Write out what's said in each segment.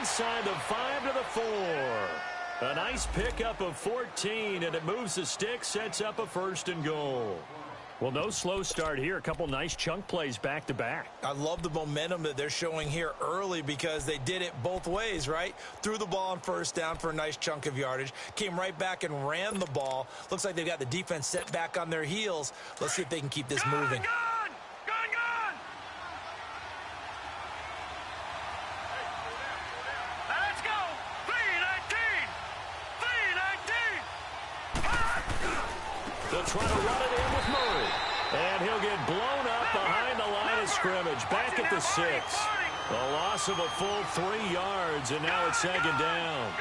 inside the 5 to the 4. A nice pickup of 14, and it moves the stick, sets up a 1st and goal. Well, no slow start here. A couple nice chunk plays back-to-back. I love the momentum that they're showing here early because they did it both ways, right? Threw the ball on 1st down for a nice chunk of yardage. Came right back and ran the ball. Looks like they've got the defense set back on their heels. Let's see if they can keep this moving. Let's go! 3-19! They'll try to run it in with Murray. And he'll get blown up behind the line of scrimmage. Back at the 6. A loss of a full 3 yards, and now it's 2nd down.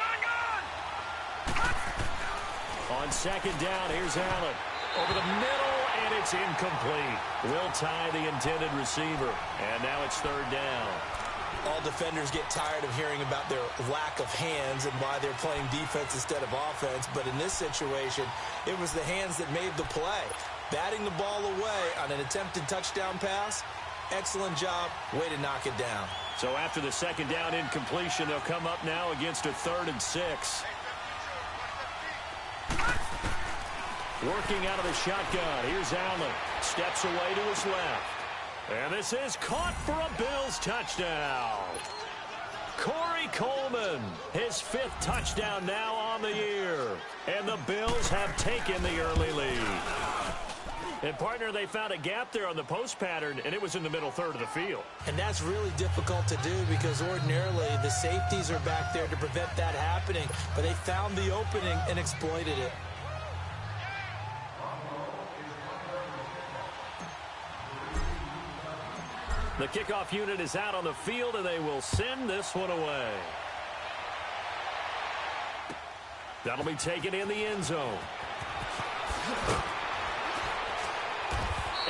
On 2nd down, here's Allen. Over the middle, and it's incomplete. Will tie the intended receiver. And now it's 3rd down. All defenders get tired of hearing about their lack of hands and why they're playing defense instead of offense. But in this situation, it was the hands that made the play. Batting the ball away on an attempted touchdown pass. Excellent job. Way to knock it down. So after the 2nd down incompletion, they'll come up now against a 3rd and 6. Working out of the shotgun. Here's Allen. Steps away to his left. And this is caught for a Bills touchdown. Corey Coleman, his 5th touchdown now on the year. And the Bills have taken the early lead. And, partner, they found a gap there on the post pattern, and it was in the middle 3rd of the field. And that's really difficult to do because ordinarily the safeties are back there to prevent that happening. But they found the opening and exploited it. The kickoff unit is out on the field, and they will send this one away. That'll be taken in the end zone.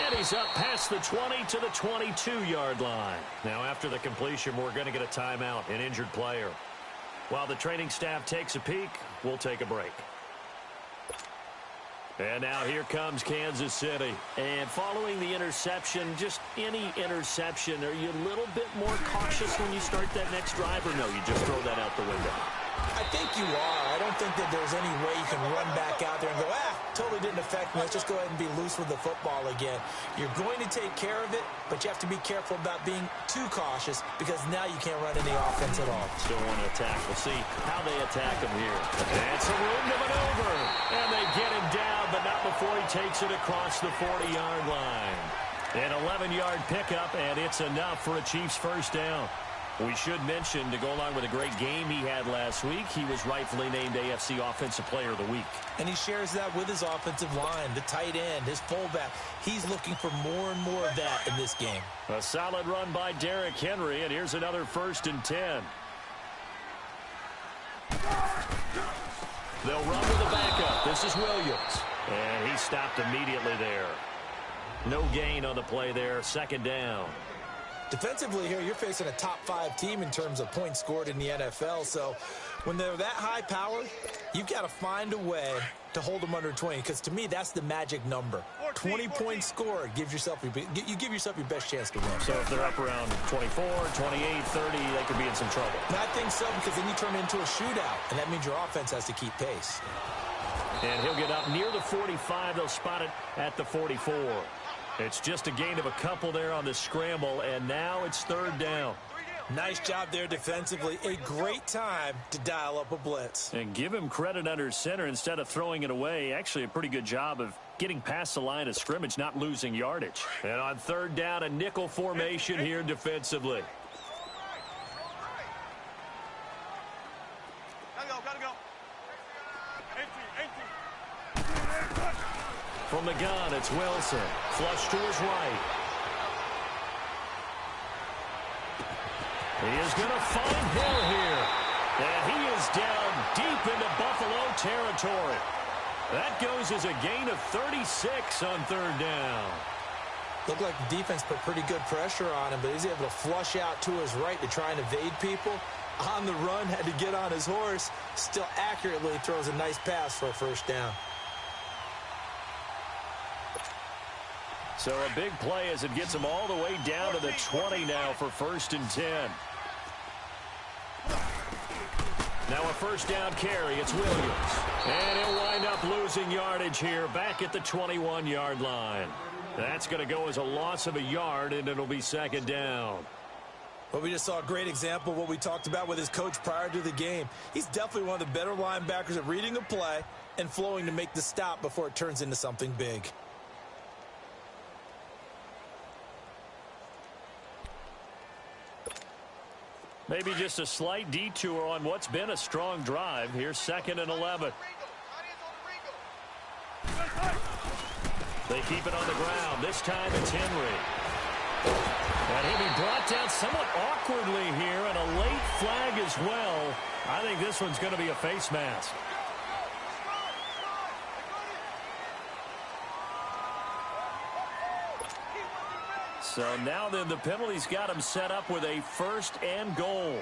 And he's up past the 20 to the 22-yard line. Now, after the completion, we're going to get a timeout, an injured player. While the training staff takes a peek, we'll take a break. And now here comes Kansas City. And following the interception, just any interception, are you a little bit more cautious when you start that next drive, or no, you just throw that out the window? I think you are. I don't think that there's any way you can run back out there and go, totally didn't affect me. Let's just go ahead and be loose with the football again. You're going to take care of it, but you have to be careful about being too cautious because now you can't run any offense at all. Still want to attack. We'll see how they attack him here. And some room to maneuver. And they get him down, but not before he takes it across the 40-yard line. An 11-yard pickup, and it's enough for a Chiefs 1st down. We should mention, to go along with a great game he had last week, he was rightfully named AFC Offensive Player of the Week. And he shares that with his offensive line, the tight end, his fullback. He's looking for more and more of that in this game. A solid run by Derrick Henry, and here's another 1st and 10. They'll run with the backup. This is Williams. And he stopped immediately there. No gain on the play there. 2nd down. Defensively here, you're facing a top 5 team in terms of points scored in the NFL. So when they're that high powered, you've got to find a way to hold them under 20. Because to me, that's the magic number. 20 points scored. You give yourself your best chance to win. So if they're up around 24, 28, 30, they could be in some trouble. And I think so, because then you turn it into a shootout. And that means your offense has to keep pace. And he'll get up near the 45. They'll spot it at the 44. It's just a gain of a couple there on the scramble, and now it's 3rd down. Nice job there defensively. A great time to dial up a blitz. And give him credit under center instead of throwing it away. Actually, a pretty good job of getting past the line of scrimmage, not losing yardage. And on 3rd down, a nickel formation here defensively. Gotta go. From the gun, it's Wilson. Flush to his right. He is going to find Hill here. And he is down deep into Buffalo territory. That goes as a gain of 36 on 3rd down. Looked like the defense put pretty good pressure on him, but he's able to flush out to his right to try and evade people. On the run, had to get on his horse. Still accurately throws a nice pass for a 1st down. So a big play as it gets him all the way down to the 20 now for 1st and 10. Now a first down carry. It's Williams. And he'll wind up losing yardage here back at the 21-yard line. That's going to go as a loss of a yard, and it'll be second down. Well, we just saw a great example of what we talked about with his coach prior to the game. He's definitely one of the better linebackers at reading a play and flowing to make the stop before it turns into something big. Maybe just a slight detour on what's been a strong drive. Here's 2nd and 11. They keep it on the ground. This time it's Henry. And he'll be brought down somewhat awkwardly here, and a late flag as well. I think this one's going to be a face mask. So now then the penalty's got him set up with a 1st and goal.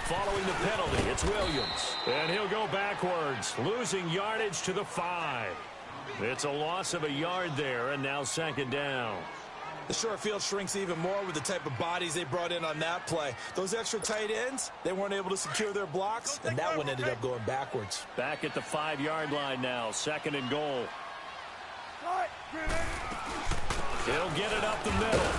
Following the penalty, it's Williams. And he'll go backwards, losing yardage to the 5. It's a loss of a yard there, and now 2nd down. The short field shrinks even more with the type of bodies they brought in on that play. Those extra tight ends, they weren't able to secure their blocks, and that one ended up going backwards. Back at the 5-yard line now, 2nd and goal. He'll get it up the middle.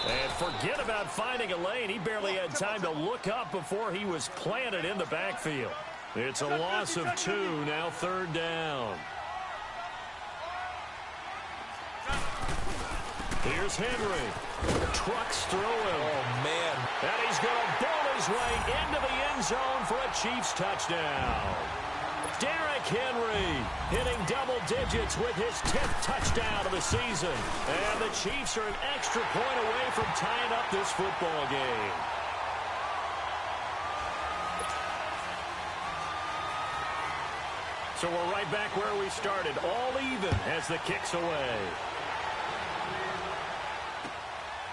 And forget about finding a lane. He barely had time to look up before he was planted in the backfield. It's a loss of 2, now 3rd down. Here's Henry. Trucks through him. Oh, man. And he's going to bowl his way into the end zone for a Chiefs touchdown. Derrick Henry hitting double digits with his 10th touchdown of the season. And the Chiefs are an extra point away from tying up this football game. So we're right back where we started, all even as the kick's away.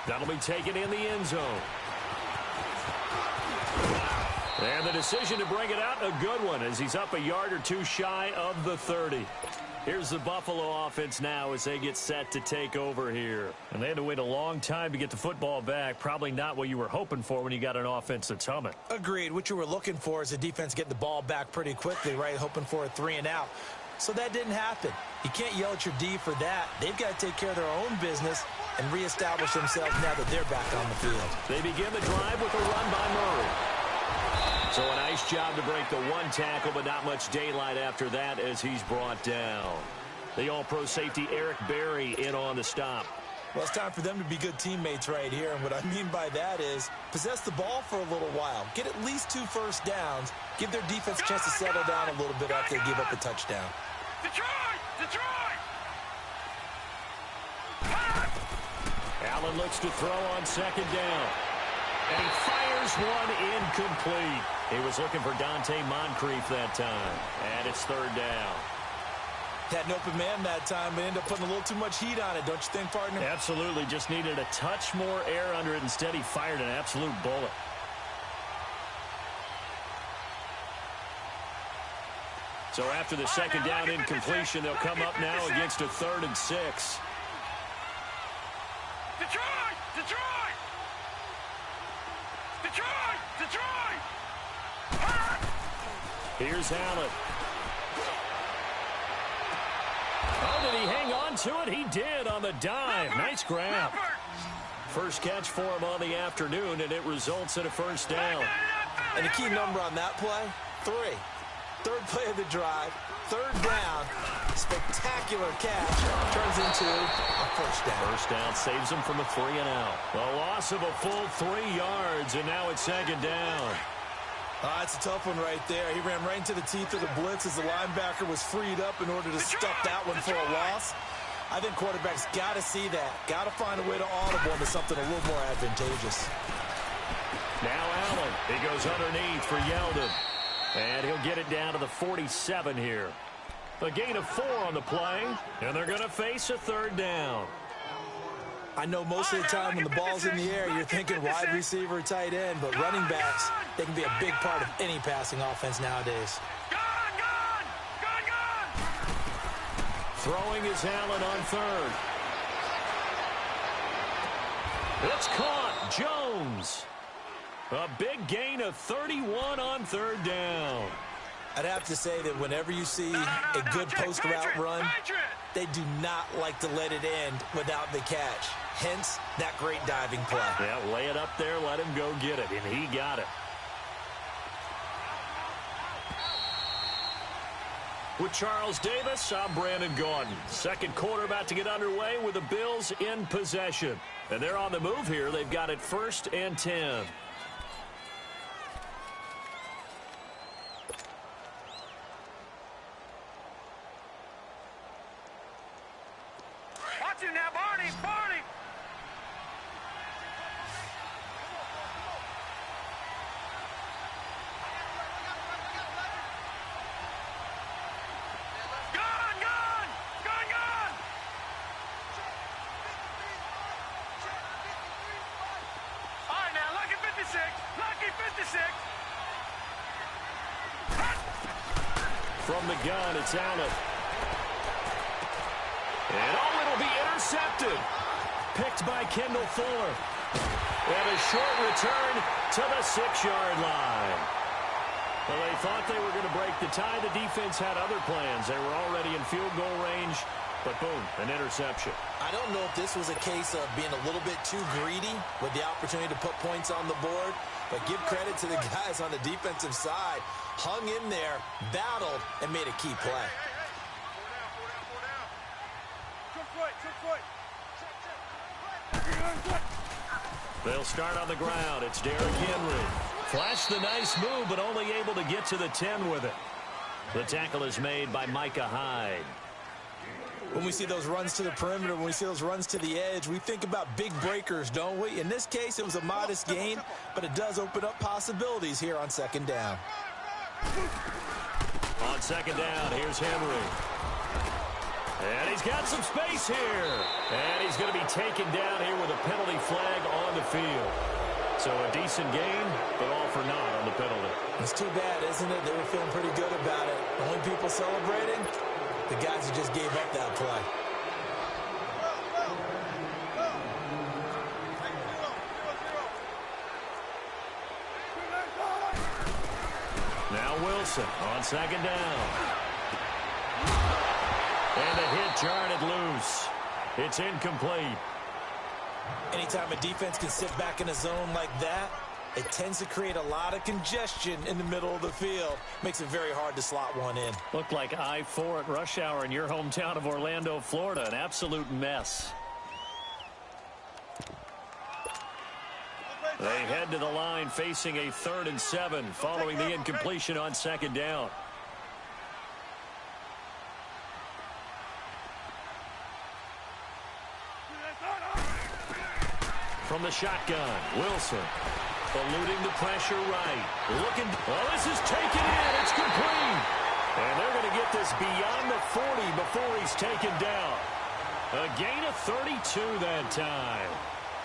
That'll be taken in the end zone. And the decision to bring it out, a good one, as he's up a yard or two shy of the 30. Here's the Buffalo offense now as they get set to take over here. And they had to wait a long time to get the football back. Probably not what you were hoping for when you got an offense that's humming. Agreed. What you were looking for is the defense getting the ball back pretty quickly, right? Hoping for a 3 and out. So that didn't happen. You can't yell at your D for that. They've got to take care of their own business and reestablish themselves now that they're back on the field. They begin the drive with a run by Murray. So a nice job to break the 1 tackle, but not much daylight after that as he's brought down. The all-pro safety Eric Berry in on the stop. Well, it's time for them to be good teammates right here, and what I mean by that is possess the ball for a little while. Get at least 2 first downs. Give their defense a chance to settle down a little bit after they give up a touchdown. Detroit! Detroit! Allen looks to throw on 2nd down. And he fires one incomplete. He was looking for Dante Moncrief that time. And it's 3rd down. Had an open man that time, but ended up putting a little too much heat on it, don't you think, partner? Absolutely. Just needed a touch more air under it. Instead, he fired an absolute bullet. So after the 2nd down incompletion, they'll come up now against a 3rd and 6. Detroit! Detroit! Detroit! Detroit! Here's Allen. Oh, did he hang on to it? He did on the dive. Nice grab. First catch for him on the afternoon, and it results in a 1st down. And the key number on that play, 3. 3rd play of the drive, 3rd down, spectacular catch, turns into a 1st down. 1st down saves him from a 3 and out. A loss of a full 3 yards, and now it's 2nd down. That's a tough one right there. He ran right into the teeth of the blitz as the linebacker was freed up in order to stuff that one for a loss. I think quarterbacks got to see that. Got to find a way to audible into something a little more advantageous. Now Allen. He goes underneath for Yeldon. And he'll get it down to the 47 here. A gain of 4 on the play, and they're going to face a 3rd down. I know most of the time when the ball's in the air, you're thinking wide receiver, tight end, but running backs, they can be a big part of any passing offense nowadays. Gone! Throwing is Allen on 3rd. It's caught. Jones. A big gain of 31 on third down. I'd have to say that whenever you see a good post route run, they do not like to let it end without the catch. Hence, that great diving play. Yeah, lay it up there, let him go get it, and he got it. With Charles Davis, I'm Brandon Gaudin. Second quarter about to get underway with the Bills in possession. And they're on the move here. They've got it 1st and 10. Watch him now, Barney! Barney! Gone! Gone! Gone! Gone! All right, now, lucky 56. Lucky 56. From the gun, it's Allen. And it'll be intercepted. Picked by Kendall Fuller. And a short return to the 6-yard line. Well, they thought they were going to break the tie. The defense had other plans. They were already in field goal range. But boom, an interception. I don't know if this was a case of being a little bit too greedy with the opportunity to put points on the board. But give credit to the guys on the defensive side. Hung in there, battled, and made a key play. They'll start on the ground. It's Derrick Henry. Flashed the nice move, but only able to get to the 10 with it. The tackle is made by Micah Hyde. When we see those runs to the perimeter, when we see those runs to the edge, we think about big breakers, don't we? In this case, it was a modest gain, but it does open up possibilities here on 2nd down. On 2nd down, here's Henry. And he's got some space here. And he's going to be taken down here with a penalty flag on the field. So a decent gain, but all for naught on the penalty. It's too bad, isn't it? They were feeling pretty good about it. The only people celebrating, the guys who just gave up that play. Now Wilson on 2nd down. And the hit jarred loose. It's incomplete. Anytime a defense can sit back in a zone like that, it tends to create a lot of congestion in the middle of the field. Makes it very hard to slot one in. Looked like I-4 at rush hour in your hometown of Orlando, Florida. An absolute mess. They head to the line facing a 3rd and 7 following the incompletion on 2nd down. From the shotgun, Wilson eluding the pressure right. Looking, oh, this is taken in. It's complete. And they're going to get this beyond the 40 before he's taken down. A gain of 32 that time.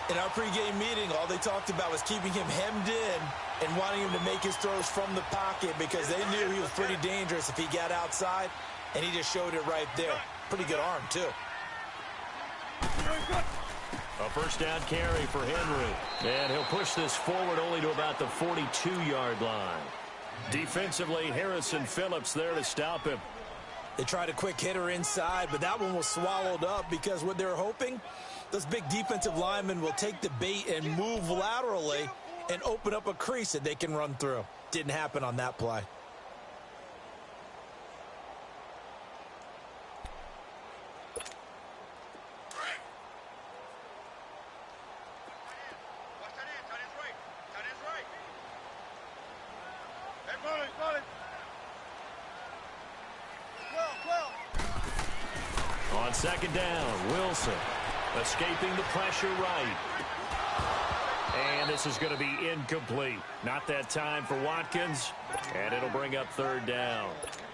In our pregame meeting, all they talked about was keeping him hemmed in and wanting him to make his throws from the pocket because they knew he was pretty dangerous if he got outside, and he just showed it right there. Pretty good arm, too. A 1st down carry for Henry. And he'll push this forward only to about the 42-yard line. Defensively, Harrison Phillips there to stop him. They tried a quick hitter inside, but that one was swallowed up because what they're hoping, those big defensive linemen will take the bait and move laterally and open up a crease that they can run through. Didn't happen on that play. On 2nd down, Wilson escaping the pressure right. And this is going to be incomplete. Not that time for Watkins, and it'll bring up 3rd down.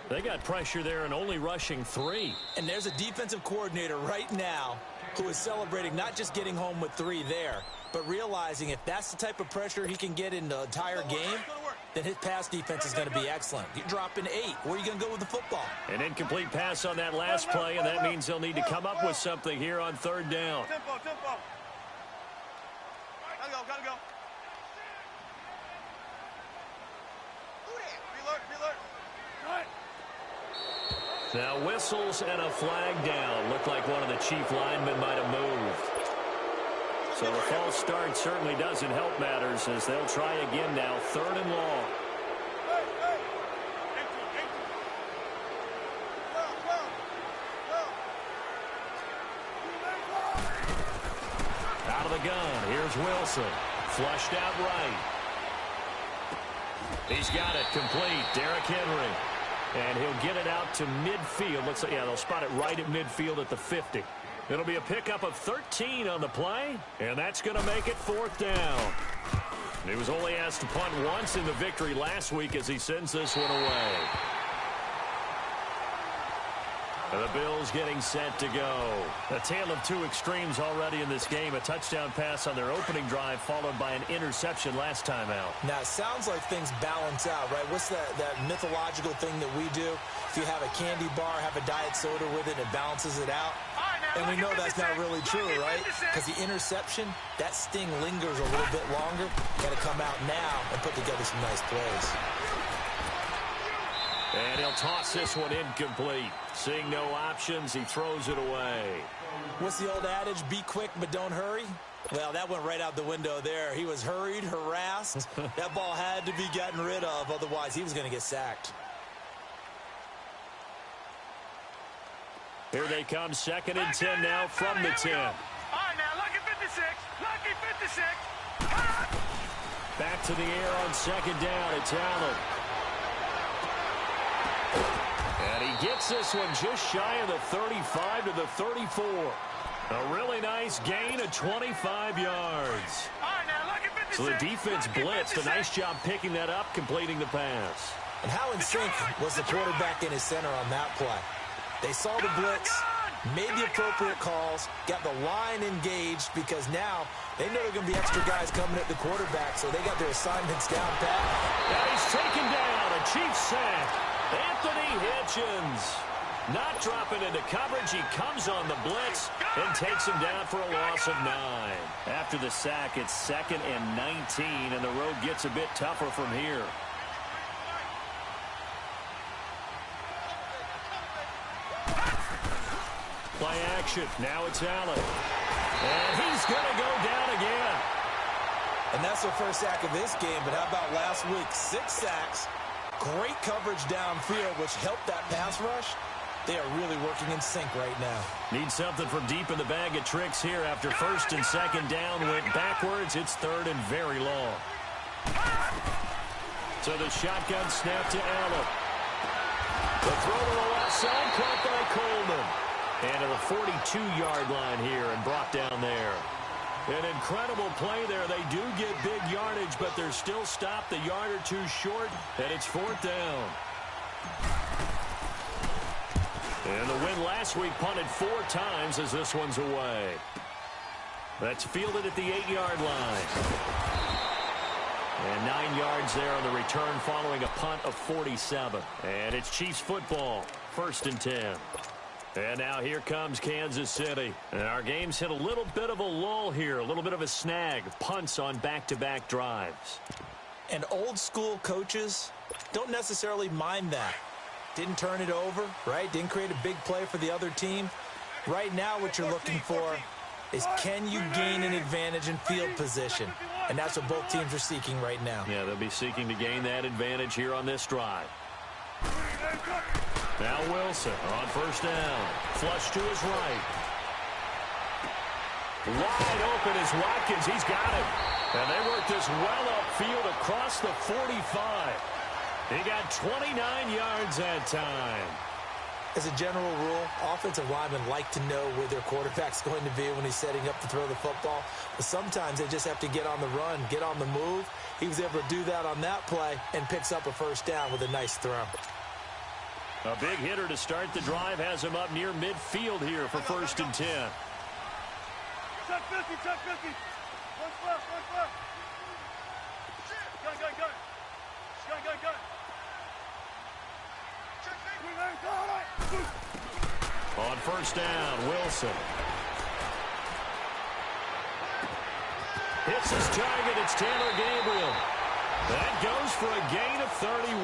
They got pressure there and only rushing 3. And there's a defensive coordinator right now who is celebrating not just getting home with 3 there, but realizing if that's the type of pressure he can get in the entire game, then his pass defense is going to be excellent. You're dropping 8. Where are you going to go with the football? An incomplete pass on that last play, and that means they'll need to come up with something here on 3rd down. Gotta go. Be alert. All right. Now whistles and a flag down. Looked like one of the chief linemen might have moved. So the false start certainly doesn't help matters as they'll try again now. 3rd and long. Out of the gun. Here's Wilson. Flushed out right. He's got it complete. Derrick Henry. And he'll get it out to midfield. Looks like, yeah, they'll spot it right at midfield at the 50. It'll be a pickup of 13 on the play, and that's going to make it 4th down. He was only asked to punt once in the victory last week as he sends this one away. And the Bills getting set to go. A tale of two extremes already in this game. A touchdown pass on their opening drive followed by an interception last time out. Now, it sounds like things balance out, right? What's that mythological thing that we do? If you have a candy bar, have a diet soda with it, it balances it out. And we know that's not really true, right? Because the interception, that sting lingers a little bit longer. Got to come out now and put together some nice plays. And he'll toss this one incomplete. Seeing no options, he throws it away. What's the old adage? Be quick, but don't hurry. Well, that went right out the window there. He was hurried, harassed. That ball had to be gotten rid of. Otherwise, he was going to get sacked. Here they come, 2nd and 10 now from the 10. All right, now, lucky 56. Lucky 56. Back to the air on 2nd down. It's Allen. And he gets this one just shy of the 35 to the 34. A really nice gain of 25 yards. So the defense blitzed. A nice job picking that up, completing the pass. And how in sync was the quarterback in his center on that play? They saw the blitz, made the appropriate calls, got the line engaged because now they know there are going to be extra guys coming at the quarterback, so they got their assignments down pat. And he's taken down. A Chiefs sack. Anthony Hitchens not dropping into coverage. He comes on the blitz and takes him down for a loss of 9. After the sack, it's 2nd and 19, and the road gets a bit tougher from here. Play action. Now it's Allen. And he's going to go down again. And that's their first sack of this game, but how about last week? 6 sacks. Great coverage downfield, which helped that pass rush. They are really working in sync right now. Need something from deep in the bag of tricks here after 1st and 2nd down went backwards. It's 3rd and very long. So the shotgun snap to Allen. The throw to the left side, caught by Coleman. And to the 42-yard line here and brought down there. An incredible play there. They do get big yardage, but they're still stopped a yard or two short, and it's 4th down. And the win last week punted 4 times as this one's away. That's fielded at the 8-yard line. And 9 yards there on the return following a punt of 47. And it's Chiefs football, 1st and 10. And now here comes Kansas City. And our game's hit a little bit of a lull here, a little bit of a snag. Punts on back-to-back drives. And old school coaches don't necessarily mind that. Didn't turn it over, right? Didn't create a big play for the other team. Right now what you're looking for is can you gain an advantage in field position? And that's what both teams are seeking right now. Yeah, they'll be seeking to gain that advantage here on this drive. Now Wilson on 1st down. Flush to his right. Wide open is Watkins. He's got it. And they work this well upfield across the 45. He got 29 yards that time. As a general rule, offensive linemen like to know where their quarterback's going to be when he's setting up to throw the football. But sometimes they just have to get on the run, get on the move. He was able to do that on that play and picks up a 1st down with a nice throw. A big hitter to start the drive has him up near midfield here for 1st and 10. Check 50, check 50. One left. Gun. On 1st down, Wilson. Hits his target. It's Taylor Gabriel. That goes for a gain of 31.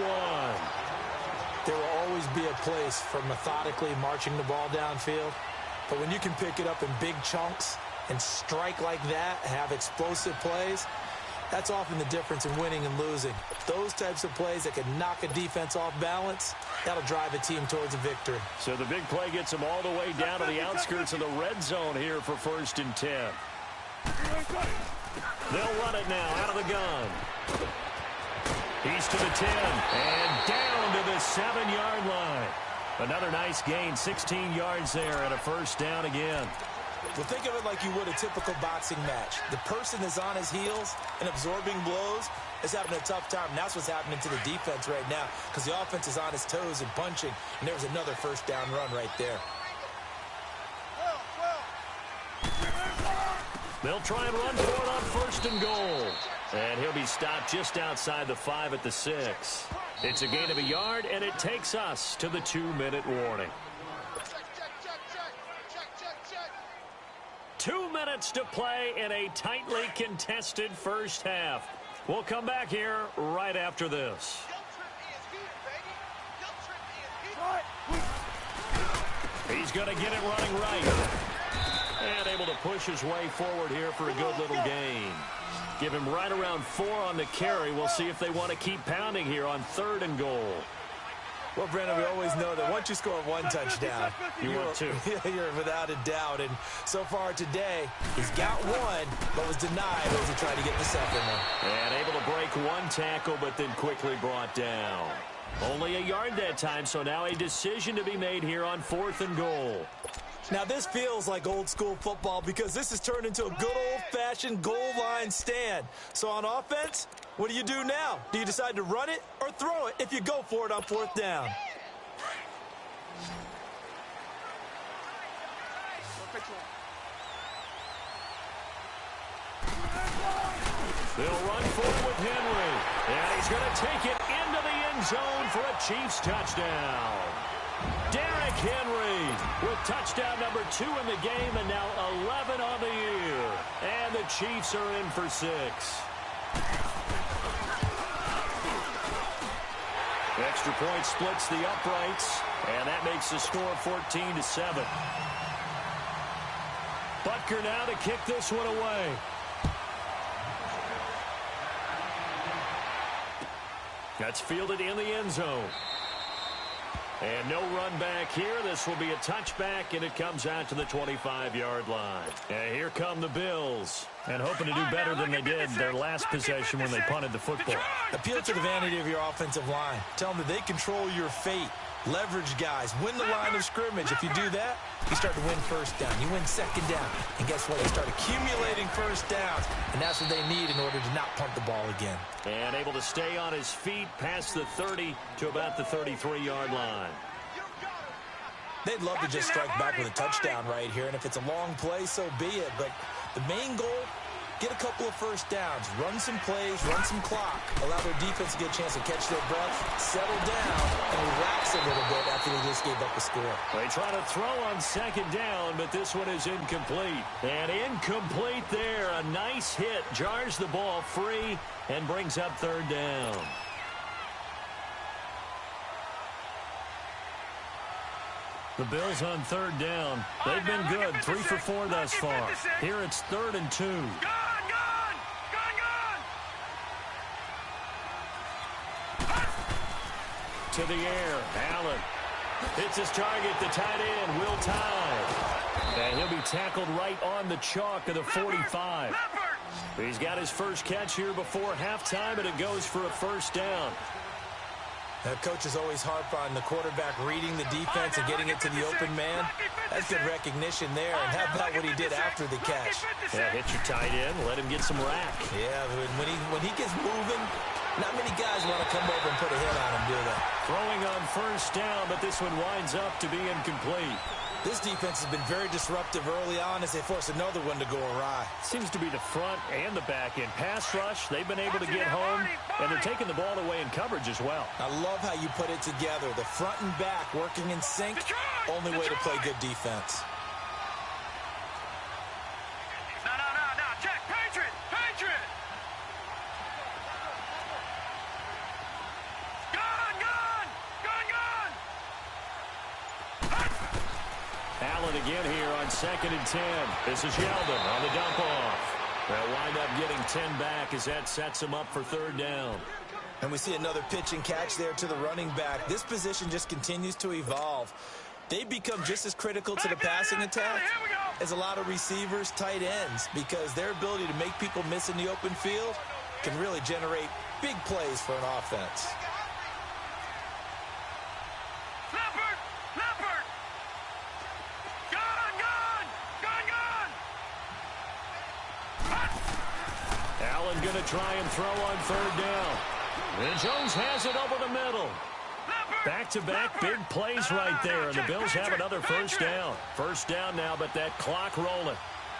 There will always be a place for methodically marching the ball downfield. But when you can pick it up in big chunks and strike like that, have explosive plays, that's often the difference in winning and losing. Those types of plays that can knock a defense off balance, that'll drive a team towards a victory. So the big play gets them all the way down to the outskirts of the red zone here for 1st and 10. They'll run it now out of the gun. He's to the 10 and down to the 7-yard line. Another nice gain, 16 yards there and a 1st down again. Well, think of it like you would a typical boxing match. The person is on his heels and absorbing blows is having a tough time. And that's what's happening to the defense right now because the offense is on his toes and punching. And there's another 1st down run right there. They'll try and run for it on 1st and goal. And he'll be stopped just outside the 5 at the 6. It's a gain of a yard, and it takes us to the 2-minute warning. 2 minutes to play in a tightly contested 1st half. We'll come back here right after this. He's going to get it running right. And able to push his way forward here for a good little gain. Give him right around 4 on the carry. We'll see if they want to keep pounding here on 3rd and goal. Well, Brandon, we always know that once you score 1 touchdown, you're without a doubt. And so far today, he's got 1, but was denied as he tried to get the 2nd one. And able to break 1 tackle, but then quickly brought down. Only a yard that time, so now a decision to be made here on 4th and goal. Now, this feels like old-school football because this has turned into a good old-fashioned goal line stand. So on offense, what do you do now? Do you decide to run it or throw it if you go for it on 4th down? They'll run forward with Henry. And he's going to take it into the end zone for a Chiefs touchdown. Derrick Henry with touchdown number 2 in the game and now 11 on the year. And the Chiefs are in for 6. Extra point splits the uprights, and that makes the score 14-7. Butker now to kick this one away. That's fielded in the end zone. And no run back here. This will be a touchback, and it comes out to the 25-yard line. And here come the Bills. And hoping to do better than they did their last possession when they punted the football. Appeal to the vanity of your offensive line. Tell them that they control your fate. Leverage guys. Win the line of scrimmage. If you do that, you start to win 1st down. You win 2nd down. And guess what? You start accumulating 1st downs. And that's what they need in order to not punt the ball again. And able to stay on his feet past the 30 to about the 33-yard line. They'd love to just strike back with a touchdown right here. And if it's a long play, so be it. But the main goal, get a couple of 1st downs, run some plays, run some clock, allow their defense to get a chance to catch their breath, settle down, and relax a little bit after they just gave up a score. They try to throw on 2nd down, but this one is incomplete. And incomplete there. A nice hit, jars the ball free, and brings up 3rd down. The Bills on 3rd down. They've been good, 3 for 4 thus far. Here it's 3rd and 2. To the air, Allen hits his target, the tight end, Will Tye. And he'll be tackled right on the chalk of the 45. He's got his first catch here before halftime, and it goes for a 1st down. Coaches always harp on the quarterback reading the defense and getting it to the open man. That's good recognition there. And how about what he did after the catch? Yeah, hit your tight end, let him get some rack. Yeah, when he gets moving, not many guys want to come over and put a hit on him, do they? Throwing on 1st down, but this one winds up to be incomplete. This defense has been very disruptive early on as they force another one to go awry. Seems to be the front and the back end. Pass rush, they've been able to get home, and they're taking the ball away in coverage as well. I love how you put it together. The front and back working in sync, only way to play good defense. No, check, Patriot! again here on 2nd and 10. This is Yeldon on the dump off. They'll wind up getting 10 back as that sets them up for 3rd down. And we see another pitch and catch there to the running back. This position just continues to evolve. They become just as critical to the passing attack as a lot of receivers, tight ends, because their ability to make people miss in the open field can really generate big plays for an offense. Allen going to try and throw on 3rd down. And Jones has it over the middle. Back-to-back big plays right there, and the Bills have another 1st down. 1st down now, but that clock rolling.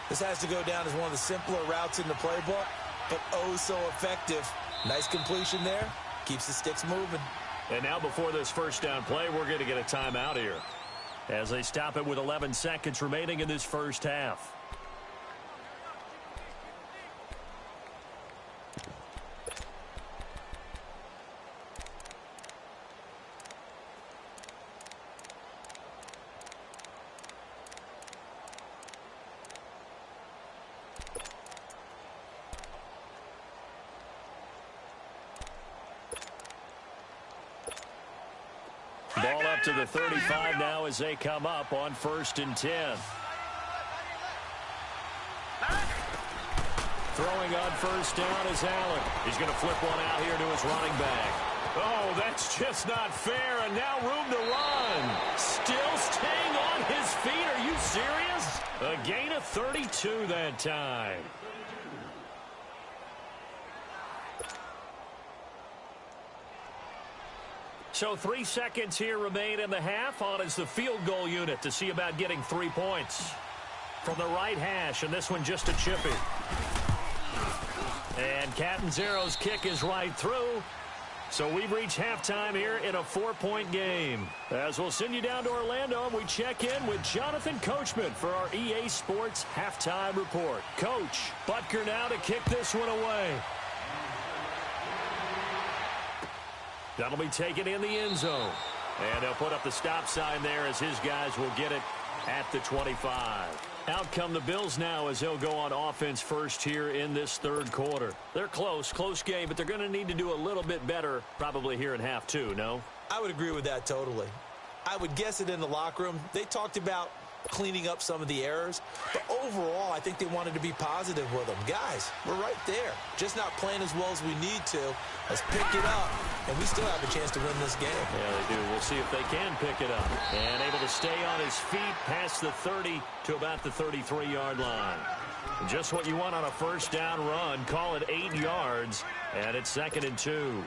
This has to go down as one of the simpler routes in the playbook, but oh so effective. Nice completion there. Keeps the sticks moving. And now before this 1st down play, we're going to get a timeout here as they stop it with 11 seconds remaining in this 1st half. Ball up to the 35 now as they come up on 1st and 10. Throwing on 1st down is Allen. He's going to flip one out here to his running back. Oh, that's just not fair, and now room to run. Still staying on his feet. Are you serious? A gain of 32 that time. So 3 seconds here remain in the half. On is the field goal unit to see about getting 3 points. From the right hash, and this one just a chippy. And Catanzaro's kick is right through. So we've reached halftime here in a 4-point game. As we'll send you down to Orlando, and we check in with Jonathan Coachman for our EA Sports Halftime Report. Coach, Butker now to kick this one away. That'll be taken in the end zone. And they'll put up the stop sign there as his guys will get it at the 25. Out come the Bills now as they'll go on offense first here in this 3rd quarter. They're close game, but they're going to need to do a little bit better probably here in half 2, no? I would agree with that totally. I would guess it in the locker room. They talked about cleaning up some of the errors, but overall I think they wanted to be positive with them. Guys, we're right there, just not playing as well as we need to. Let's pick it up, and we still have a chance to win this game. Yeah, they do. We'll see if they can pick it up. And able to stay on his feet past the 30 to about the 33-yard line. Just what you want on a 1st down run. Call it 8 yards, and it's 2nd and 2.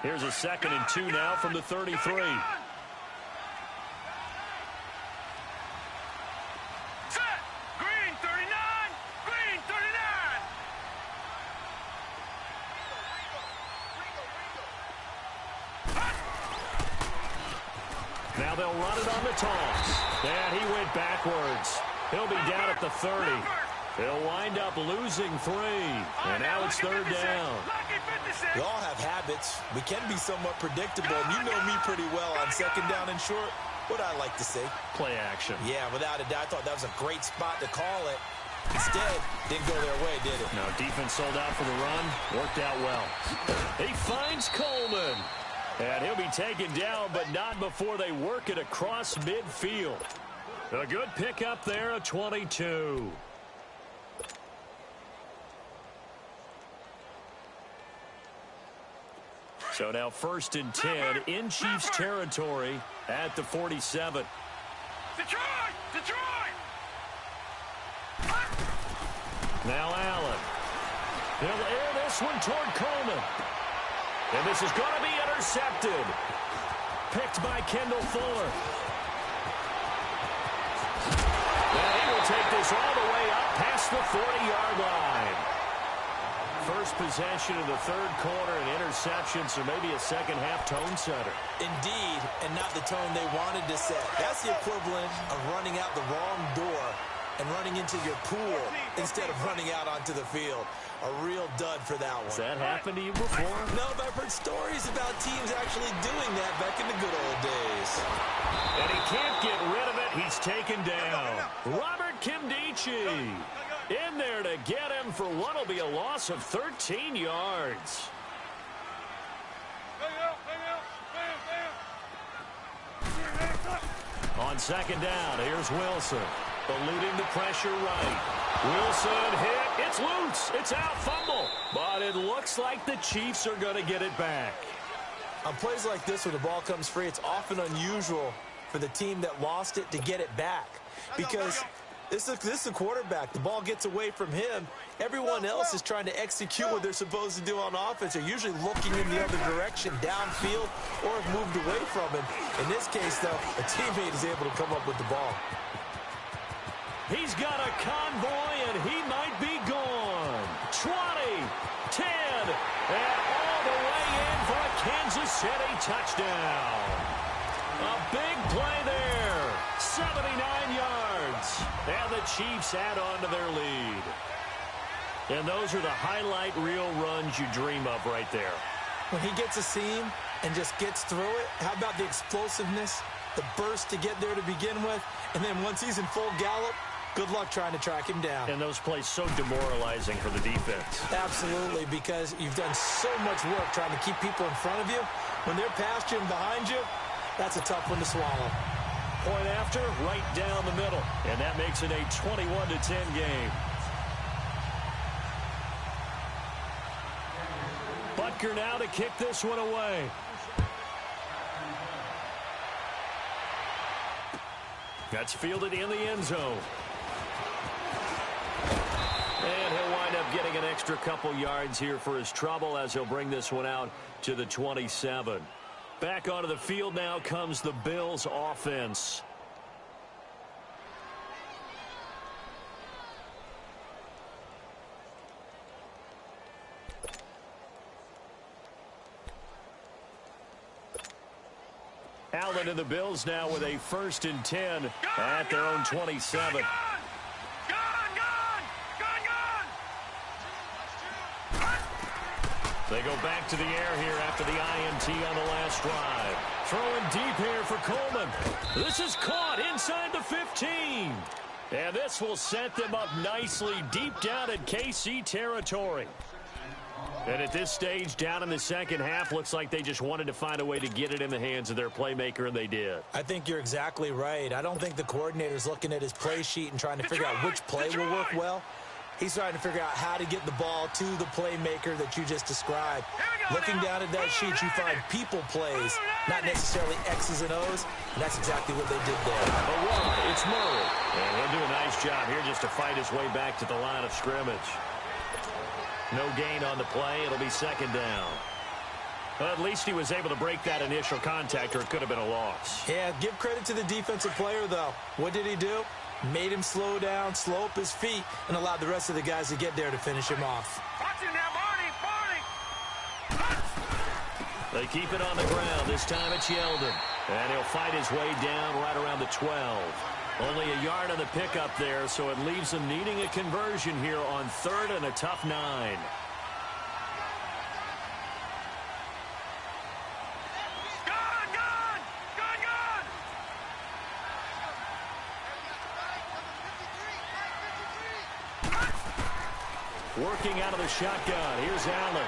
Here's a 2nd and 2 now from the 33. Now they'll run it on the toss. And he went backwards. He'll be down at the 30. He'll wind up losing 3. And now it's 3rd down. We all have habits. We can be somewhat predictable. And you know me pretty well on 2nd down and short. What I like to see. Play action. Yeah, without a doubt. I thought that was a great spot to call it. Instead, didn't go their way, did it? No, defense sold out for the run. Worked out well. He finds Coleman. And he'll be taken down, but not before they work it across midfield. A good pickup there, a 22. So now 1st and 10 in Chiefs territory at the 47. Detroit! Now Allen. He'll air this one toward Coleman. And this is going to be intercepted. Picked by Kendall Fuller. And he will take this all the way up past the 40-yard line. First possession of the 3rd quarter and interception, so maybe a second-half tone setter. Indeed, and not the tone they wanted to set. That's the equivalent of running out the wrong door and running into your pool instead of running out onto the field. A real dud for that one. Has that happened to you before? No, but I've heard stories about teams actually doing that back in the good old days. And he can't get rid of it. He's taken down. Robert Kimdichie in there to get him for what will be a loss of 13 yards. On second down, here's Wilson. Eluding the pressure right. Wilson hit. It's loose. It's out. Fumble. But it looks like the Chiefs are going to get it back. On plays like this where the ball comes free, it's often unusual for the team that lost it to get it back. Because this is a quarterback. The ball gets away from him. Everyone else is trying to execute what they're supposed to do on offense. They're usually looking in the other direction, downfield, or have moved away from him. In this case, though, a teammate is able to come up with the ball. He's got a convoy, and he might be gone. 20, 10, and all the way in for a Kansas City touchdown. A big play there. 79 yards. And the Chiefs add on to their lead. And those are the highlight reel runs you dream of right there. When he gets a seam and just gets through it, how about the explosiveness, the burst to get there to begin with, and then once he's in full gallop, good luck trying to track him down. And those plays so demoralizing for the defense. Absolutely, because you've done so much work trying to keep people in front of you. When they're past you and behind you, that's a tough one to swallow. Point after, right down the middle. And that makes it a 21-10 game. Butker now to kick this one away. That's fielded in the end zone. And he'll wind up getting an extra couple yards here for his trouble as he'll bring this one out to the 27. Back onto the field now comes the Bills offense. Allen and the Bills now with a 1st and 10 at their own 27. They go back to the air here after the INT on the last drive. Throwing deep here for Coleman. This is caught inside the 15. And this will set them up nicely deep down in KC territory. And at this stage, down in the second half, looks like they just wanted to find a way to get it in the hands of their playmaker, and they did. I think you're exactly right. I don't think the coordinator's looking at his play sheet and trying to figure out which play will work well. He's trying to figure out how to get the ball to the playmaker that you just described. Looking down at that sheet, you find people plays, not necessarily X's and O's, and that's exactly what they did there. It's Murray. And he'll do a nice job here just to fight his way back to the line of scrimmage. No gain on the play. It'll be second down. Well, at least he was able to break that initial contact, or it could have been a loss. Yeah, give credit to the defensive player, though. What did he do? Made him slow down, slow up his feet, and allowed the rest of the guys to get there to finish him off. They keep it on the ground. This time it's Yeldon. And he'll fight his way down right around the 12. Only a yard on the pickup there, so it leaves them needing a conversion here on 3rd and a tough 9. Working out of the shotgun. Here's Allen.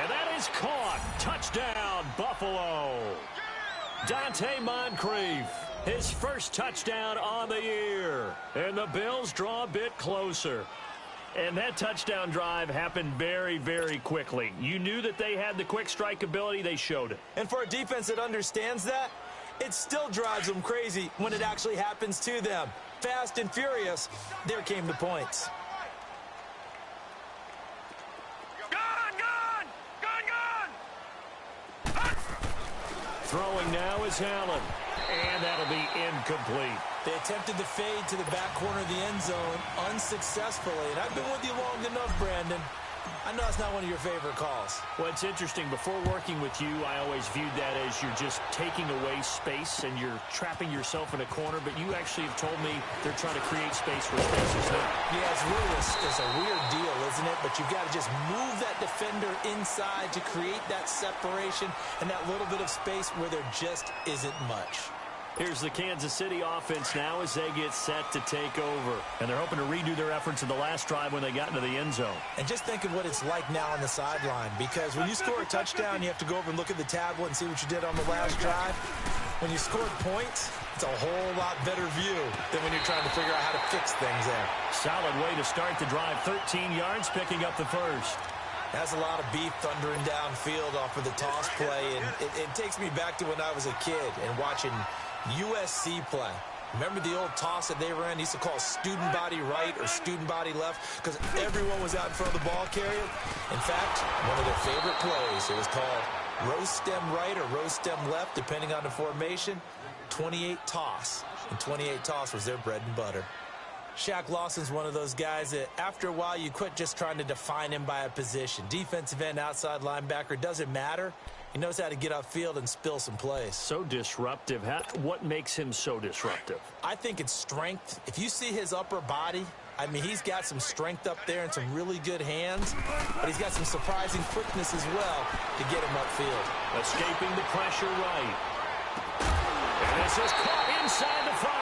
And that is caught. Touchdown, Buffalo. Dante Moncrief, his first touchdown on the year. And the Bills draw a bit closer. And that touchdown drive happened very, very quickly. You knew that they had the quick strike ability. They showed it. And for a defense that understands that, it still drives them crazy when it actually happens to them. Fast and furious, there came the points. Throwing now is Allen. And that'll be incomplete. They attempted the fade to the back corner of the end zone unsuccessfully. And I've been with you long enough, Brandon. I know it's not one of your favorite calls. Well, it's interesting. Before working with you, I always viewed that as you're just taking away space and you're trapping yourself in a corner. But you actually have told me they're trying to create space where space is not. Yeah, it's a weird deal, isn't it? But you've got to just move that defender inside to create that separation and that little bit of space where there just isn't much. Here's the Kansas City offense now as they get set to take over. And they're hoping to redo their efforts in the last drive when they got into the end zone. And just think of what it's like now on the sideline, because when you score a touchdown, you have to go over and look at the tablet and see what you did on the last drive. When you scored points, it's a whole lot better view than when you're trying to figure out how to fix things there. Solid way to start the drive. 13 yards, picking up the first. That's a lot of beef thundering downfield off of the toss play, and it takes me back to when I was a kid and watching USC play. Remember the old toss that they ran? They used to call student body right or student body left because everyone was out in front of the ball carrier. In fact, one of their favorite plays, it was called roast stem right or roast stem left, depending on the formation. 28 toss, and 28 toss was their bread and butter. Shaq Lawson's one of those guys that after a while you quit just trying to define him by a position. Defensive end, outside linebacker, doesn't matter. He knows how to get upfield and spill some plays. So disruptive. What makes him so disruptive? I think it's strength. If you see his upper body, I mean, he's got some strength up there and some really good hands, but he's got some surprising quickness as well to get him upfield. Escaping the pressure right. And this is caught inside the 5.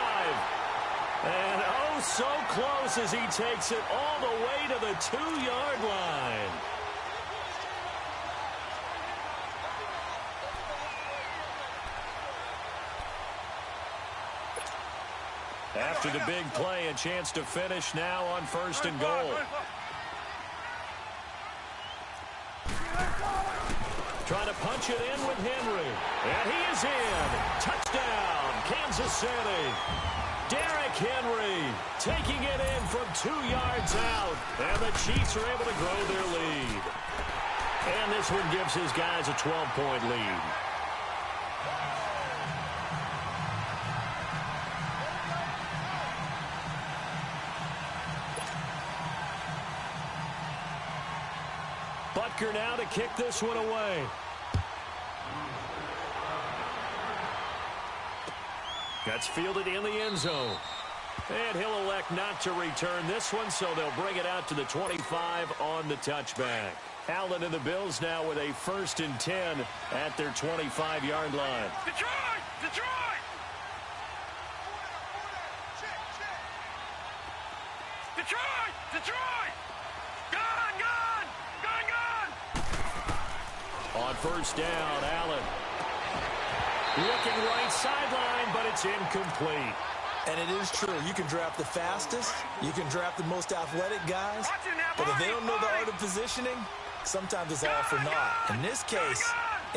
And oh, so close as he takes it all the way to the 2-yard line. After the big play, a chance to finish now on 1st and goal. Trying to punch it in with Henry. And he is in. Touchdown, Kansas City. Derrick Henry taking it in from 2 yards out. And the Chiefs are able to grow their lead. And this one gives his guys a 12-point lead. Butker now to kick this one away. That's fielded in the end zone. And he'll elect not to return this one, so they'll bring it out to the 25 on the touchback. Allen and the Bills now with a 1st and 10 at their 25-yard line. Detroit! Detroit! Detroit! Detroit! Gone! Gone! Gone! Gone! On 1st down, Allen. Looking right sideline, but it's incomplete. And it is true. You can draft the fastest. You can draft the most athletic guys. But if they don't know the art of positioning, sometimes it's all for naught. In this case,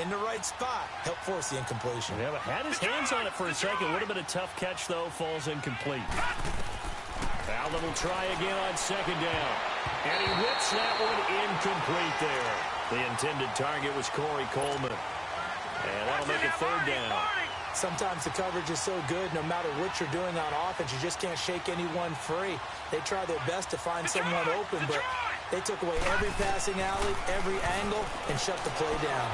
in the right spot, help force the incompletion. Yeah, but had his hands on it for a second. Would have been a tough catch, though. Falls incomplete. Allen will try again on 2nd down. And he whips that one incomplete there. The intended target was Corey Coleman. And that'll make it 3rd down. Sometimes the coverage is so good, no matter what you're doing on offense, you just can't shake anyone free. They try their best to find someone open, but they took away every passing alley, every angle, and shut the play down.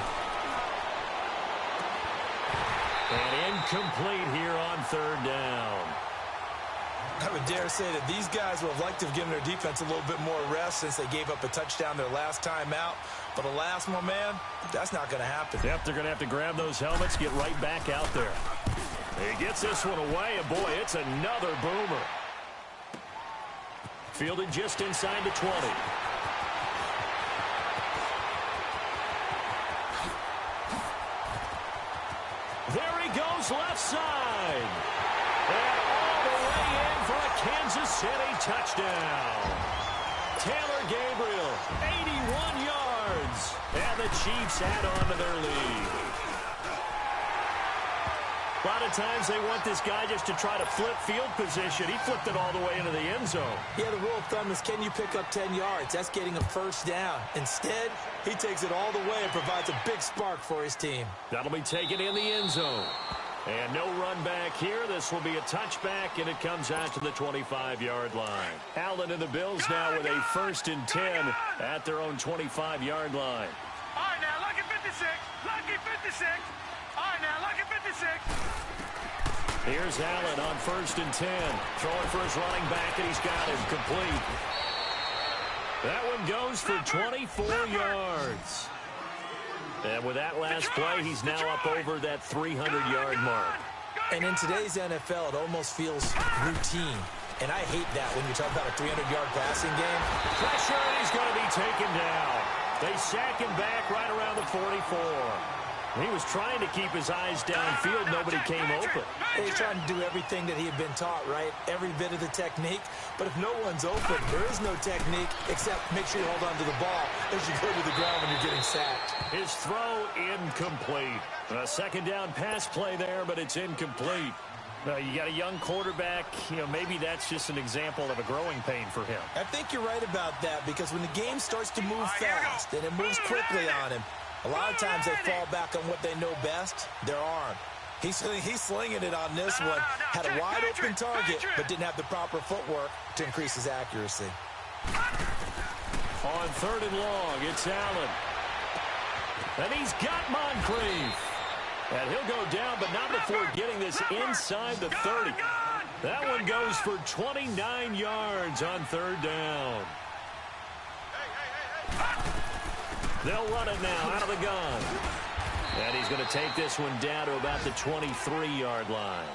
And incomplete here on 3rd down. I would dare say that these guys would have liked to have given their defense a little bit more rest since they gave up a touchdown their last time out. But alas, my man, that's not going to happen. Yep, they're going to have to grab those helmets, get right back out there. He gets this one away, and boy, it's another boomer. Fielded just inside the 20. There he goes, left side. And all the way in for a Kansas City touchdown. Taylor Gabriel, 81 yards. And the Chiefs add on to their lead. A lot of times they want this guy just to try to flip field position. He flipped it all the way into the end zone. Yeah, the rule of thumb is, can you pick up 10 yards? That's getting a 1st down. Instead, he takes it all the way and provides a big spark for his team. That'll be taken in the end zone. And no run back here. This will be a touchback, and it comes out to the 25-yard line. Allen and the Bills now with a 1st and 10 at their own 25-yard line. All right, now, lucky 56. Lucky 56. All right, now, lucky 56. Here's Allen on 1st and 10. Throwing for his running back, and he's got him complete. That one goes for 24 yards. And with that last play, he's now up over that 300-yard mark. And in today's NFL, it almost feels routine. And I hate that when you talk about a 300-yard passing game. Pressure, and he's going to be taken down. They sack him back right around the 44. He was trying to keep his eyes downfield. Nobody came open. He's trying to do everything that he had been taught, right? Every bit of the technique. But if no one's open, there is no technique except make sure you hold on to the ball as you go to the ground when you're getting sacked. His throw incomplete. A 2nd down pass play there, but it's incomplete. You got a young quarterback. Maybe that's just an example of a growing pain for him. I think you're right about that because when the game starts to move fast and it moves quickly on him, a lot of times they fall back on what they know best, their arm. He's slinging it on this one. Had a wide open target, but didn't have the proper footwork to increase his accuracy. On 3rd and long, it's Allen. And he's got Moncrief. And he'll go down, but not before getting this inside the 30. That one goes for 29 yards on 3rd down. They'll run it now out of the gun. And he's going to take this one down to about the 23-yard line.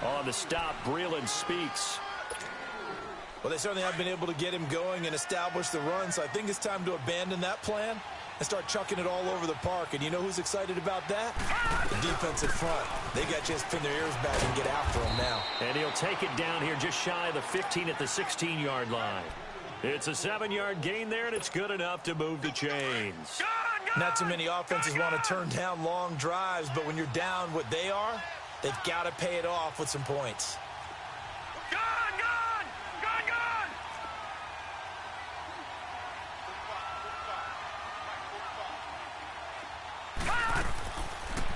On the stop, Breeland speaks. Well, they certainly have been able to get him going and establish the run, so I think it's time to abandon that plan and start chucking it all over the park. And you know who's excited about that? The defensive front. They got to just pin their ears back and get after him now. And he'll take it down here just shy of the 15 at the 16-yard line. It's a 7-yard gain there, and it's good enough to move the chains. Not too many offenses want to turn down long drives, but when you're down what they are, they've got to pay it off with some points.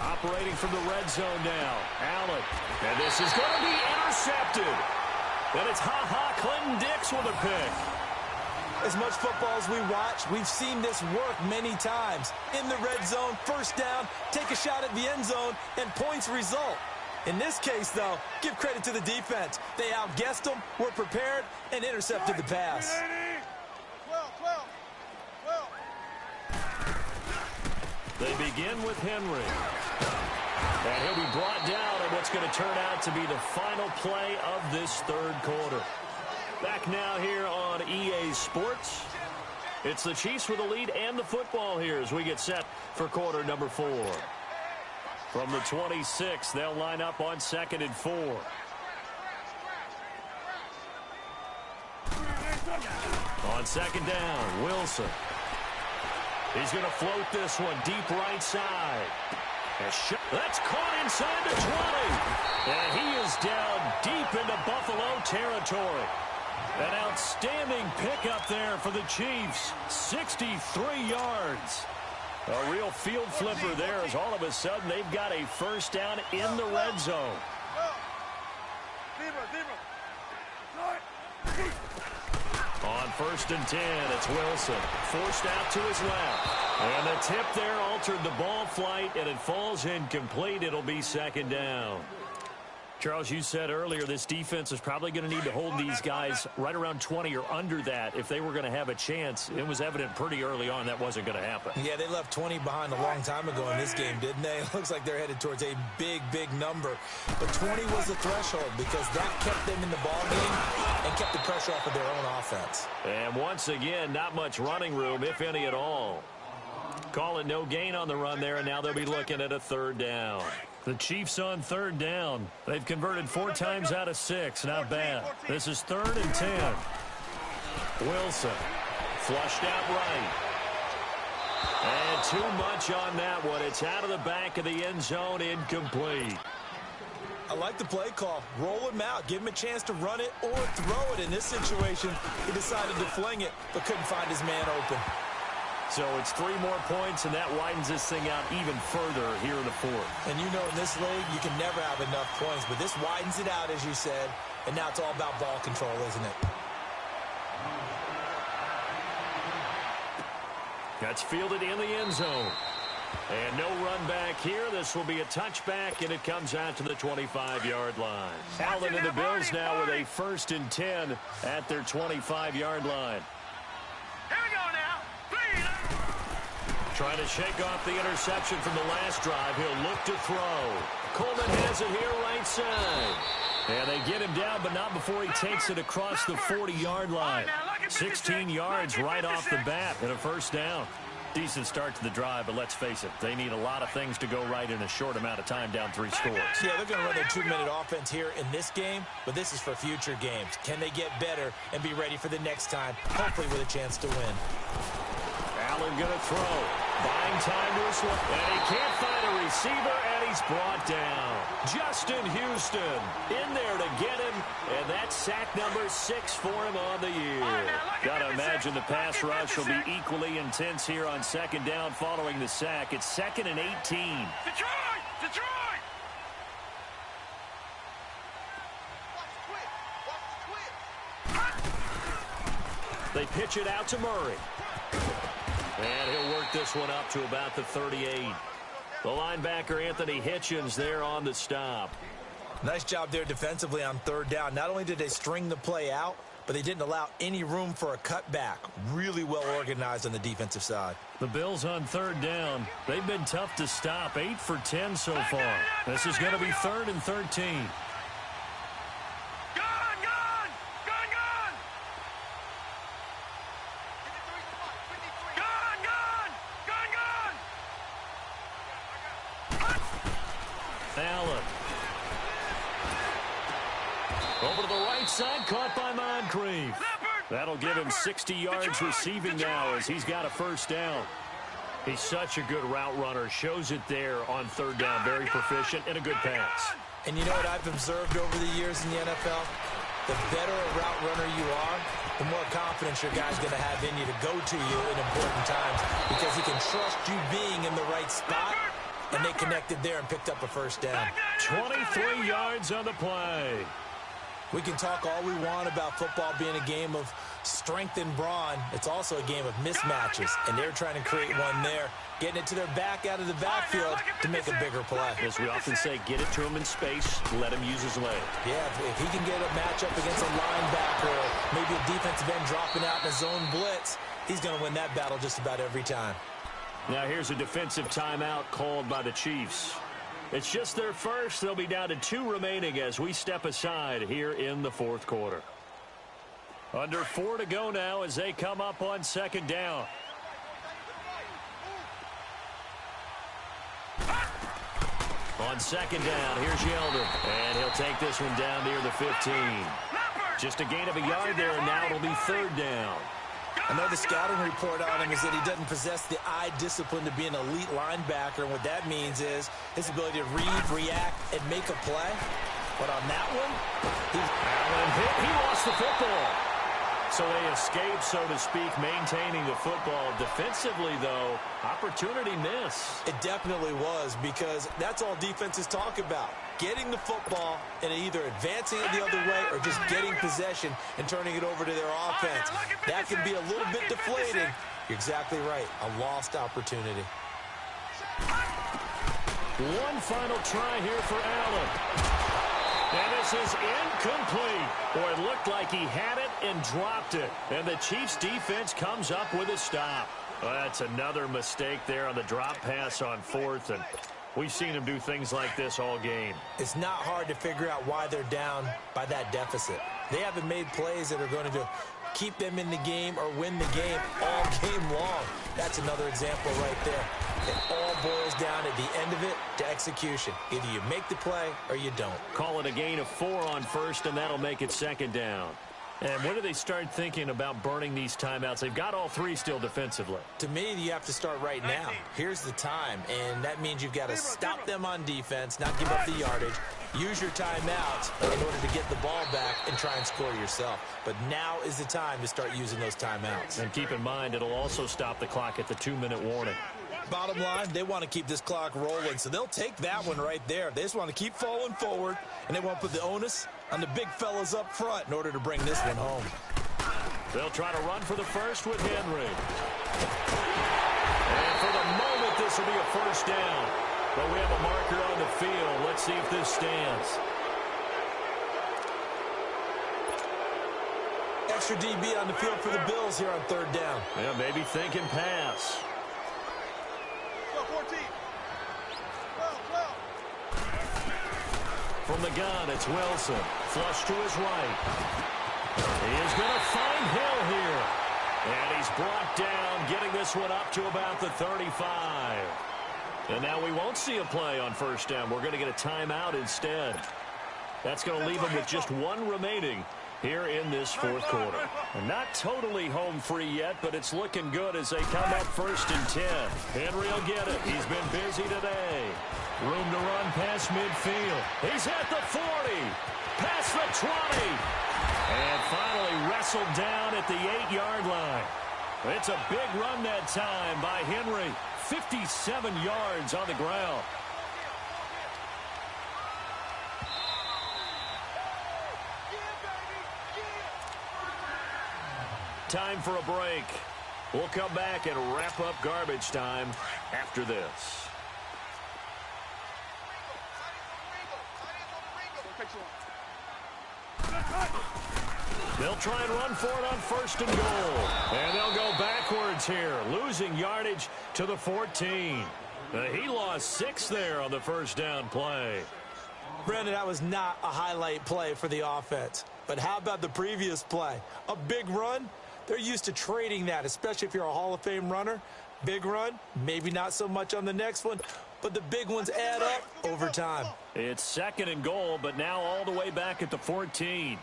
Operating from the red zone now. Allen. And this is going to be intercepted. And it's Clinton Dix with a pick. As much football as we watch, we've seen this work many times. In the red zone, 1st down, take a shot at the end zone, and points result. In this case, though, give credit to the defense. They outguessed them, were prepared, and intercepted the pass. 12. They begin with Henry. And he'll be brought down in what's going to turn out to be the final play of this 3rd quarter. Back now here on EA Sports. It's the Chiefs with the lead and the football here as we get set for quarter number 4. From the 26, they'll line up on 2nd and 4. On 2nd down, Wilson. He's going to float this one deep right side. That's caught inside the 20. And he is down deep into Buffalo territory. An outstanding pickup there for the Chiefs. 63 yards. A real field flipper there as all of a sudden they've got a 1st down in the red zone. On 1st and 10, it's Wilson. Forced out to his left. And the tip there altered the ball flight, and it falls incomplete. It'll be 2nd down. Charles, you said earlier this defense is probably going to need to hold these guys right around 20 or under that if they were going to have a chance. It was evident pretty early on that wasn't going to happen. Yeah, they left 20 behind a long time ago in this game, didn't they? It looks like they're headed towards a big, big number. But 20 was the threshold because that kept them in the ball game and kept the pressure off of their own offense. And once again, not much running room, if any at all. Call it no gain on the run there, and now they'll be looking at a 3rd down. The Chiefs on 3rd down. They've converted 4 times out of 6. Not bad. This is 3rd and 10. Wilson flushed out right. And too much on that one. It's out of the back of the end zone, incomplete. I like the play call. Roll him out. Give him a chance to run it or throw it. In this situation, he decided to fling it, but couldn't find his man open. So it's 3 more points, and that widens this thing out even further here in the fourth. And you know in this league, you can never have enough points, but this widens it out, as you said, and now it's all about ball control, isn't it? That's fielded in the end zone. And no run back here. This will be a touchback, and it comes out to the 25-yard line. Allen and the Bills now with a 1st and 10 at their 25-yard line. Here we go now. Trying to shake off the interception from the last drive. He'll look to throw. Coleman has it here right side. And they get him down, but not before he takes it across the 40-yard line. 16 yards right off the bat and a 1st down. Decent start to the drive, but let's face it, they need a lot of things to go right in a short amount of time, down 3 scores. Yeah, they're going to run their 2-minute offense here in this game, but this is for future games. Can they get better and be ready for the next time, hopefully with a chance to win? Allen going to throw. Buying time to his left. And he can't find a receiver, and he's brought down. Justin Houston in there to get him, and that's sack number 6 for him on the year. Got to imagine the pass rush will be equally intense here on 2nd down following the sack. It's 2nd and 18. Detroit! Detroit! They pitch it out to Murray. And he'll work this one up to about the 38. The linebacker, Anthony Hitchens, there on the stop. Nice job there defensively on 3rd down. Not only did they string the play out, but they didn't allow any room for a cutback. Really well organized on the defensive side. The Bills on 3rd down. They've been tough to stop. 8 for 10 so far. This is going to be 3rd and 13. Allen. Over to the right side, caught by Moncrief. That'll give him 60 yards receiving now as he's got a 1st down. He's such a good route runner. Shows it there on 3rd down. Very proficient and a good pass. And you know what I've observed over the years in the NFL? The better a route runner you are, the more confidence your guy's going to have in you to go to you in important times because he can trust you being in the right spot. And they connected there and picked up a 1st down. 23 yards on the play. We can talk all we want about football being a game of strength and brawn. It's also a game of mismatches, and they're trying to create one there, getting it to their back out of the backfield to make a bigger play. As we often say, get it to him in space, let him use his leg. Yeah, if he can get a matchup against a linebacker or maybe a defensive end dropping out in a zone blitz, he's going to win that battle just about every time. Now here's a defensive timeout called by the Chiefs. It's just their first. They'll be down to 2 remaining as we step aside here in the 4th quarter. Under 4 to go now as they come up on 2nd down. On 2nd down, here's Yeldon. And he'll take this one down near the 15. Just a gain of a yard there, and now it'll be 3rd down. I know the scouting report on him is that he doesn't possess the eye discipline to be an elite linebacker, and what that means is his ability to read, react, and make a play. But on that one, he lost the football. So they escape, so to speak, maintaining the football. Defensively, though, opportunity miss. It definitely was, because that's all defenses talk about. Getting the football and either advancing it the other way or just getting possession and turning it over to their offense. That can be a little bit deflating. You're exactly right. A lost opportunity. One final try here for Allen. And this is incomplete. Boy, it looked like he had it and dropped it. And the Chiefs defense comes up with a stop. Well, that's another mistake there on the drop pass on 4th. And we've seen him do things like this all game. It's not hard to figure out why they're down by that deficit. They haven't made plays that are going to keep them in the game or win the game all game long. That's another example right there. It all boils down at the end of it to execution. Either you make the play or you don't. Call it a gain of 4 on 1st, and that'll make it 2nd down. And when do they start thinking about burning these timeouts? They've got all 3 still defensively. To me, you have to start right now. Here's the time, and that means you've got to stop them on defense, not give up the yardage, Use your timeouts in order to get the ball back and try and score yourself. But now is the time to start using those timeouts. And keep in mind, it'll also stop the clock at the 2-minute warning. Bottom line, they want to keep this clock rolling, so they'll take that one right there. They just want to keep falling forward, and they want to put the onus on the big fellas up front in order to bring this one home. They'll try to run for the first with Henry. And for the moment, this will be a first down. But we have a marker on the field. Let's see if this stands. Extra DB on the field for the Bills here on third down. Yeah, maybe thinking pass. 14. 12. From the gun, it's Wilson. Flush to his right. He is going to find Hill here. And he's brought down, getting this one up to about the 35. And now we won't see a play on first down. We're going to get a timeout instead. That's going to leave him with just one remaining here in this fourth quarter. And not totally home free yet, but it's looking good as they come up first and 10. Henry will get it. He's been busy today. Room to run past midfield. He's at the 40. Past the 20. And finally wrestled down at the 8-yard line. It's a big run that time by Henry. 57 yards on the ground. Time for a break. We'll come back and wrap up garbage time after this. They'll try and run for it on first and goal. And they'll go backwards here, losing yardage to the 14. He lost 6 there on the first down play. Brandon, that was not a highlight play for the offense. But how about the previous play? A big run? They're used to trading that, especially if you're a Hall of Fame runner. Big run, maybe not so much on the next one, but the big ones add up over time. It's second and goal, but now all the way back at the 14.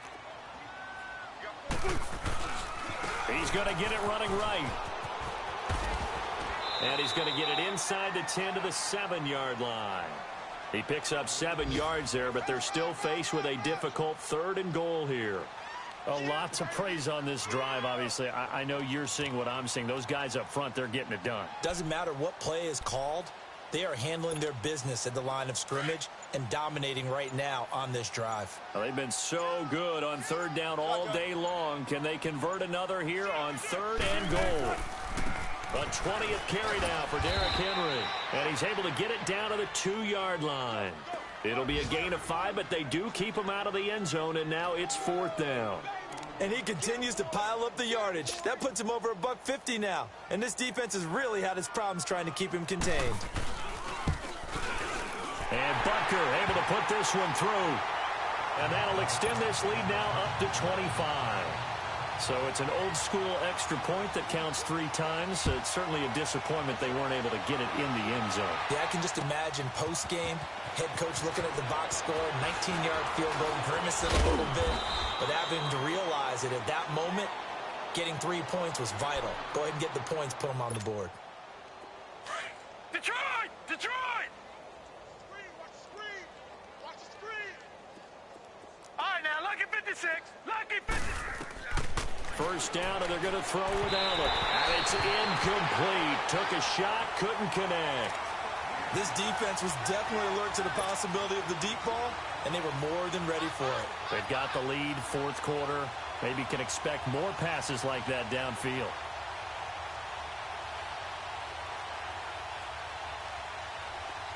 He's going to get it running right. And he's going to get it inside the 10 to the 7-yard line. He picks up 7 yards there, but they're still faced with a difficult third and goal here. A lot to praise on this drive, obviously. I know you're seeing what I'm seeing. Those guys up front, they're getting it done. Doesn't matter what play is called. They are handling their business at the line of scrimmage and dominating right now on this drive. Well, they've been so good on third down all day long. Can they convert another here on third and goal? A 20th carry now for Derrick Henry. And he's able to get it down to the 2-yard line. It'll be a gain of 5, but they do keep him out of the end zone, and now it's fourth down. And he continues to pile up the yardage. That puts him over $150 now. And this defense has really had its problems trying to keep him contained. And Butker able to put this one through. And that'll extend this lead now up to 25. So it's an old-school extra point that counts 3 times. It's certainly a disappointment they weren't able to get it in the end zone. Yeah, I can just imagine post-game, head coach looking at the box score, 19-yard field goal, grimacing a little bit, but having to realize that at that moment, getting 3 points was vital. Go ahead and get the points, put them on the board. Detroit! Detroit! Screen, watch the screen! Watch the screen! All right, now, lucky 56! Lucky 56! First down, and they're going to throw without it. And it's incomplete. Took a shot, couldn't connect. This defense was definitely alert to the possibility of the deep ball, and they were more than ready for it. They've got the lead, fourth quarter. Maybe can expect more passes like that downfield.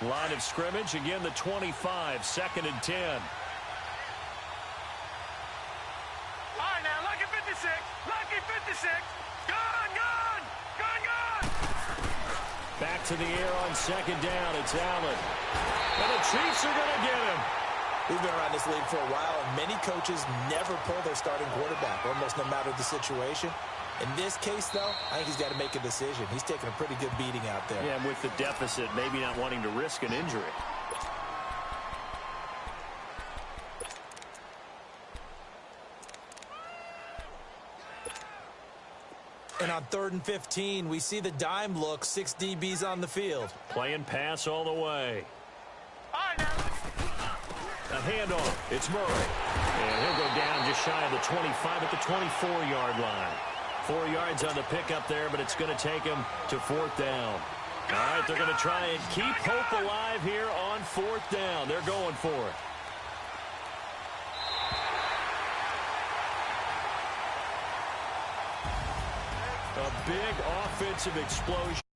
Line of scrimmage, again the 25, second and 10. All right, now, lucky 56! Lucky 56! Gone, gone! Gone, gone! Back to the air on second down. It's Allen. And the Chiefs are going to get him. We've been around this league for a while, and many coaches never pull their starting quarterback, almost no matter the situation. In this case, though, I think he's got to make a decision. He's taking a pretty good beating out there. Yeah, and with the deficit, maybe not wanting to risk an injury. And on 3rd and 15, we see the dime look, 6 DBs on the field. Playing pass all the way. All right, now. A handoff. It's Murray. And he'll go down just shy of the 25 at the 24-yard line. 4 yards on the pickup there, but it's going to take him to 4th down. All right, they're going to try and keep hope alive here on 4th down. They're going for it. A big offensive explosion.